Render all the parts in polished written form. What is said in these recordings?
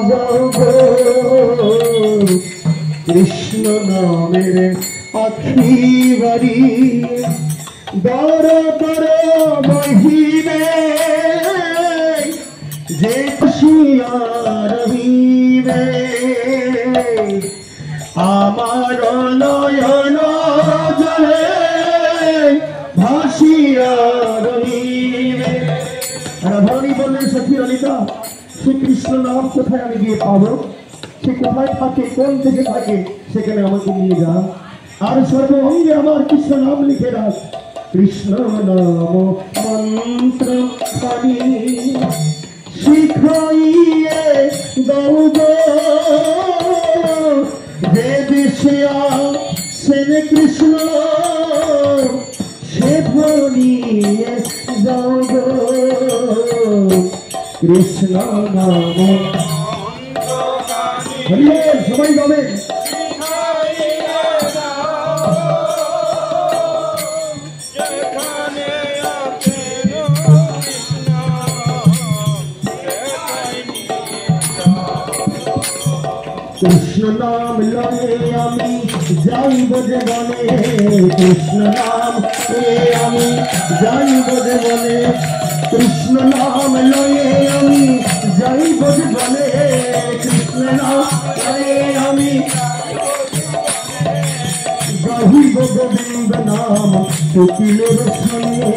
যাও গো কৃষ্ণ নামের আখি বাড়ি দর দর বহিবে যে খুশিয়া রহিবে আমার নয়ন জলে ভাসিয়া রহিবে। রাধারানী বললেন সখী ললিতা সে কৃষ্ণ নাম কোথায় আমি গিয়ে পাবো, সে কোথায় থাকে, কোন থেকে থাকে, সেখানে আমাকে নিয়ে যা আর সর্বঙ্গে আমার কৃষ্ণ নাম লিখে রাখ। কৃষ্ণ নাম মন্ত্র খানি শিখাইয়ে দাও গো যে দেশে আসেন কৃষ্ণ সে ধনিয়ে যাও গো কৃষ্ণ নাম। সবাই যাবে কৃষ্ণ নাম লয়ে আমি যাইব যে বনে, কৃষ্ণ নাম লয়ে আমি যাইব যে বনে, কৃষ্ণ নাম লয়ে আমি যাইব যে বনে, কৃষ্ণ নাম লয়ে আমি গাইব গোবিন্দ নাম কোকিলের সঙ্গে,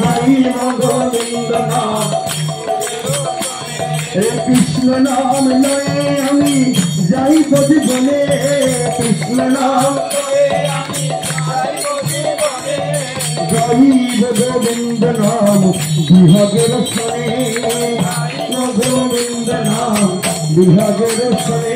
গাইব গোবিন্দ নাম। কৃষ্ণ নাম লয়ে আমি যাইব জীবনে, কৃষ্ণ নাম গাইব গোবিন্দ নাম বিভাগের সনে, গোবিন্দ নাম বিভাগের সনে।